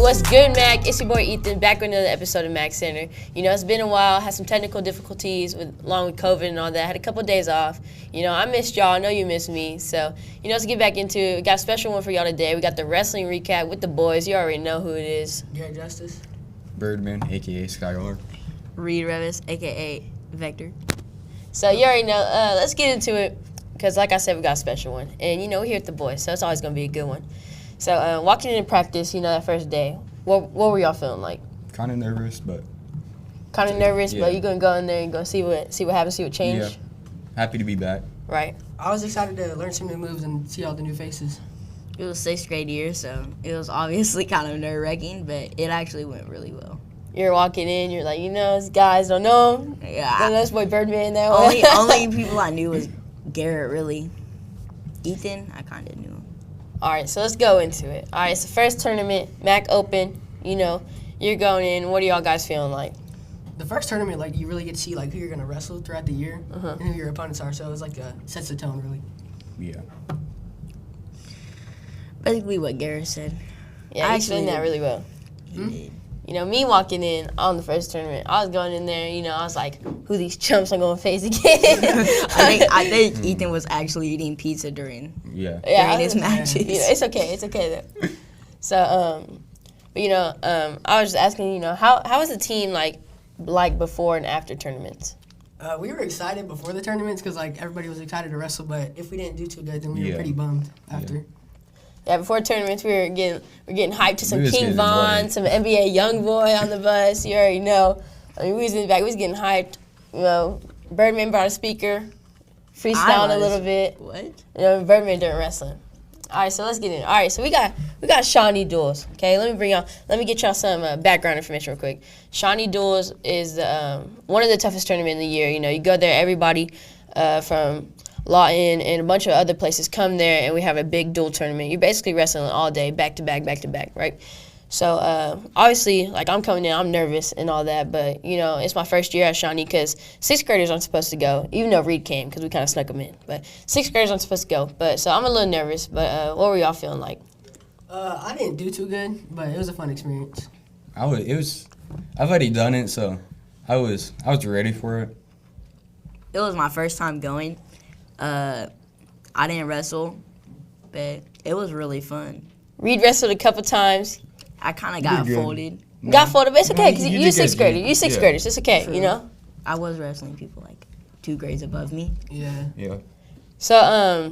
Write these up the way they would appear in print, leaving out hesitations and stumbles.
what's good, Mac? It's your boy Ethan, back with another episode of Mac Center. You know, it's been a while, had some technical difficulties along with COVID and all that. Had a couple of days off. You know, I missed y'all. I know you missed me. So, you know, let's get back into it. We got a special one for y'all today. We got the wrestling recap with the boys. You already know who it is. Garrett Justice. Birdman, a.k.a. Skylar. Reed Revis, a.k.a. Vector. So, you already know. Let's get into it because, like I said, we got a special one. And, you know, we're here with the boys, so it's always going to be a good one. So, walking into practice, you know, that first day, what were y'all feeling like? Kind of nervous, but... Kind of nervous, yeah. but you're going to go in there and go see what happens, see what changed? Yeah. Happy to be back. Right. I was excited to learn some new moves and see all the new faces. It was 6th grade year, so it was obviously kind of nerve-wracking, but it actually went really well. You're walking in, you're like, you know, these guys don't know him. Yeah. Don't know this boy Birdman that way. Only people I knew was Garrett, really. Ethan, I kind of knew him. All right, so let's go into it. All right, it's the first tournament, MAC Open. You know, you're going in. What are y'all guys feeling like? The first tournament, like, you really get to see, like, who you're going to wrestle throughout the year and who your opponents are. So it was like sets the tone, really. Yeah. Basically what Garrett said. Yeah, I explained that really well. He did. You know, me walking in on the first tournament, I was going in there, you know, I was like, who these chumps I'm going to face again? I think Ethan was actually eating pizza during his matches. You know, it's okay though. So, but you know, I was just asking, you know, how was the team like before and after tournaments? We were excited before the tournaments because, like, everybody was excited to wrestle, but if we didn't do too good, then we were pretty bummed after. Yeah, before tournaments, we're getting hyped to some We was King getting Von, enjoyed. some NBA young boy on the bus. You already know. I mean, we was in the back. We was getting hyped. You know, Birdman brought a speaker, freestyling a little bit. What? You know, Birdman during wrestling. All right, so let's get in. All right, so we got Shawnee Duels. Okay, let me get y'all some background information real quick. Shawnee Duels is one of the toughest tournaments of the year. You know, you go there, everybody from Lawton and a bunch of other places come there, and we have a big duel tournament. You're basically wrestling all day, back to back, right? So obviously, like, I'm coming in, I'm nervous and all that, but you know, it's my first year at Shawnee because 6th graders aren't supposed to go, even though Reed came because we kind of snuck him in. But 6th graders aren't supposed to go. But so I'm a little nervous. But what were y'all feeling like? I didn't do too good, but it was a fun experience. I've already done it, so I was ready for it. It was my first time going. I didn't wrestle, but it was really fun. Reed wrestled a couple times. I kind of got folded. Got folded, but it's okay because You you're did good. 6th grader. You're 6th Yeah. graders. It's okay, True. you know? I was wrestling people like 2 grades above me. Yeah. Yeah. So,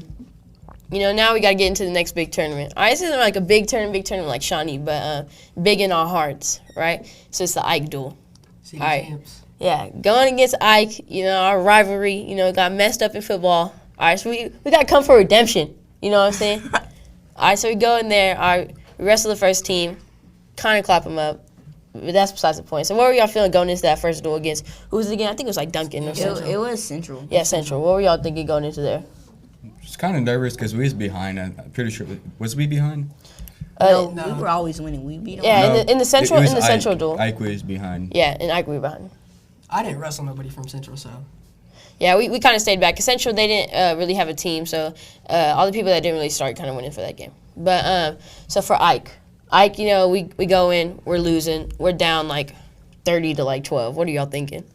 you know, now we got to get into the next big tournament. All right, this isn't like a big tournament like Shawnee, but big in our hearts, right? So it's the Ike duel. See All right. champs. Yeah, going against Ike, you know, our rivalry, you know, got messed up in football. All right, so we got to come for redemption. You know what I'm saying? All right, so we go in there. All right, we wrestle the first team, kind of clap them up. But that's besides the point. So what were y'all feeling going into that first duel against? Who was it again? I think it was like Duncan or something. It was Central. Yeah, Central. What were y'all thinking going into there? Just kind of nervous because we was behind. I'm pretty sure. Was we behind? No, No. we were always winning. We beat them. Yeah, No, in the Central it was in the Central duel. Ike was behind. Yeah, and Ike we were behind. I didn't wrestle nobody from Central, so. Yeah, we kind of stayed back. Central, they didn't really have a team, so all the people that didn't really start kind of went in for that game. But so for Ike, you know, we go in, we're losing, we're down like 30 to like 12. What are y'all thinking?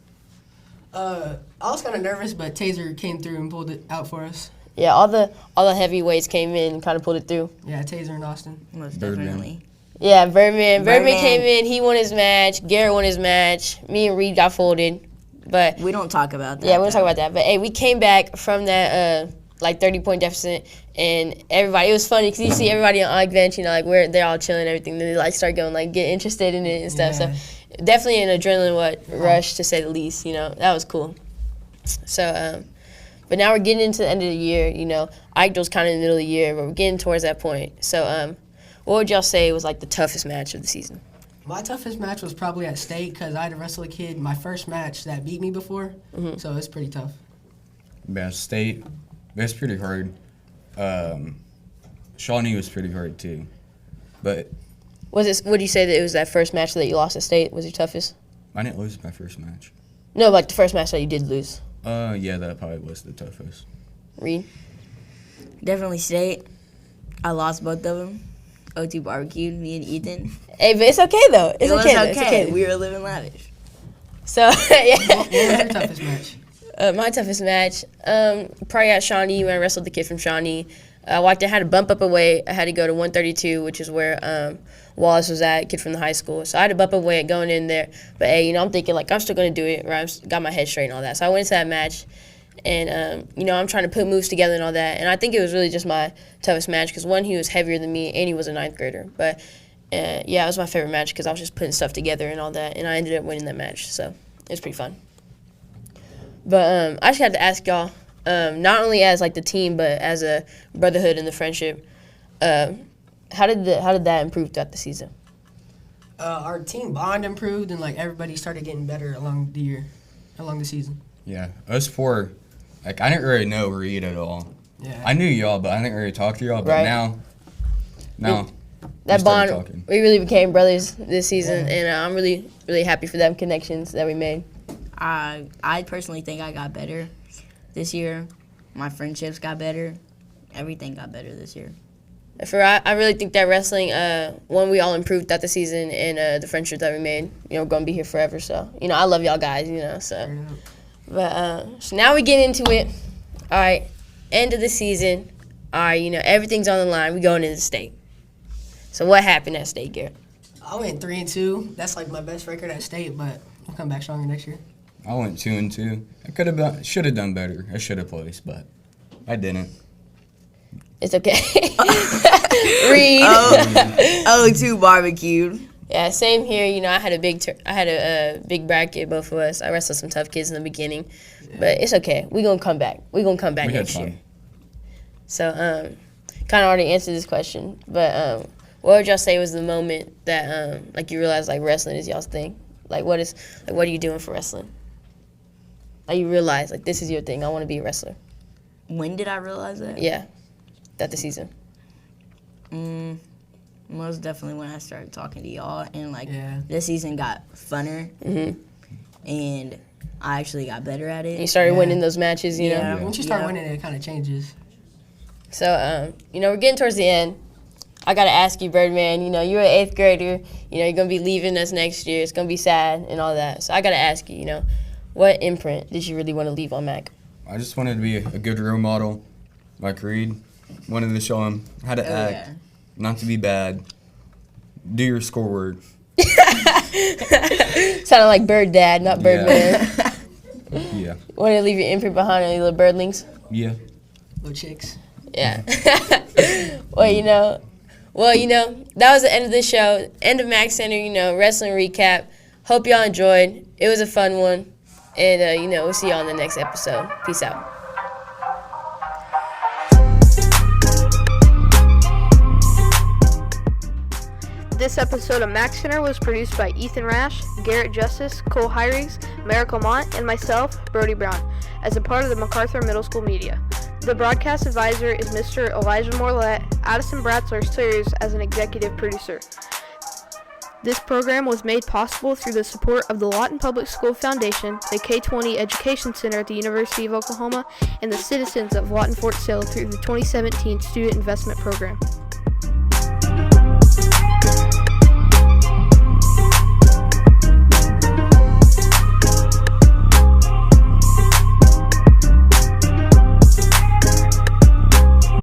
I was kind of nervous, but Taser came through and pulled it out for us. Yeah, all the heavyweights came in and kind of pulled it through. Yeah, Taser and Austin. Most Birdman. definitely. Yeah, Birdman Birdman. came in, he won his match, Garrett won his match, me and Reed got folded. But We don't talk about that. yeah, we don't talk about that. But hey, we came back from that like 30-point deficit, and everybody, it was funny because you see everybody on Ike bench, you know, like they're all chilling and everything. Then they like start going like get interested in it and stuff. Yeah. So definitely an adrenaline rush to say the least. You know, that was cool. So, but now we're getting into the end of the year. You know, Ike was kind of in the middle of the year, but we're getting towards that point. So, what would y'all say was like the toughest match of the season? My toughest match was probably at state because I had to wrestle a kid my first match that beat me before, so it's pretty tough. Yeah, state. That's pretty hard. Shawnee was pretty hard too, but Would you say that it was that first match that you lost at state was your toughest? I didn't lose my first match. No, like the first match that you did lose. Yeah, that probably was the toughest. Reed? Definitely state. I lost both of them. O2 barbecue, me and Ethan. Hey, but it's okay though. It's It was okay. Though. okay. It's okay. We were living lavish. So yeah. What was your toughest match? My toughest match, probably at Shawnee when I wrestled the kid from Shawnee. I had to bump up a weight. I had to go to 132, which is where Wallace was at, kid from the high school. So I had to bump up a weight going in there. But hey, I'm thinking like I'm still gonna do it. Right? Got my head straight and all that. So I went into that match, and I'm trying to put moves together and all that. And I think it was really just my toughest match because one, he was heavier than me, and he was a 9th grader. But it was my favorite match because I was just putting stuff together and all that, and I ended up winning that match. So it was pretty fun. But I just had to ask y'all, not only as like the team, but as a brotherhood and the friendship, how did that improve throughout the season? Our team bond improved, and like everybody started getting better along the season. Yeah, us four, like I didn't really know Reed at all. Yeah. I knew y'all, but I didn't really talk to y'all. But Right. now, That we started bond, talking. we really became brothers this season, and I'm really, really happy for them connections that we made. I personally think I got better this year. My friendships got better. Everything got better this year. I really think that wrestling, one, we all improved throughout the season, and the friendship that we made, we're going to be here forever. So, I love y'all guys, so. But, so now we get into it. All right, end of the season. All right, everything's on the line. We going into state. So what happened at state, Garrett? I went 3-2. That's like my best record at state, but I'll come back stronger next year. I went 2-2. I should have done better. I should have placed, but I didn't. It's okay. Reed. O2 barbecue. Yeah, same here. I had a big bracket, both of us. I wrestled some tough kids in the beginning, but it's okay. We're gonna come back. We're gonna come back We had next fun. year. So, kind of already answered this question, but what would y'all say was the moment that like you realized like wrestling is y'all's thing? Like what are you doing for wrestling? Like you realize like this is your thing. I want to be a wrestler. When did I realize that? Yeah, that the season. Most definitely when I started talking to y'all, and like Yeah. the season got funner, and I actually got better at it. You started Yeah. winning those matches, you know. Yeah. Once you start Yeah. winning, it kind of changes. So, we're getting towards the end. I got to ask you, Birdman, you're an 8th grader. You're going to be leaving us next year. It's going to be sad and all that. So I got to ask you, what imprint did you really want to leave on Mac? I just wanted to be a good role model, like Reed. Wanted to show him how to act, yeah. not to be bad. Do your schoolwork. Sounded like Bird Dad, not Birdman. Yeah. Want to leave your imprint behind any little birdlings? Yeah. Little chicks. Yeah. Well, that was the end of the show. End of Mac Center, wrestling recap. Hope y'all enjoyed. It was a fun one. And, we'll see y'all in the next episode. Peace out. This episode of Mac Center was produced by Ethan Rash, Garrett Justice, Cole Heirigs, Merrick, Lamont, and myself, Brody Brown, as a part of the MacArthur Middle School Media. The broadcast advisor is Mr. Elijah Morlett. Addison Bratzler serves as an executive producer. This program was made possible through the support of the Lawton Public School Foundation, the K20 Education Center at the University of Oklahoma, and the citizens of Lawton-Fort Sill through the 2017 Student Investment Program.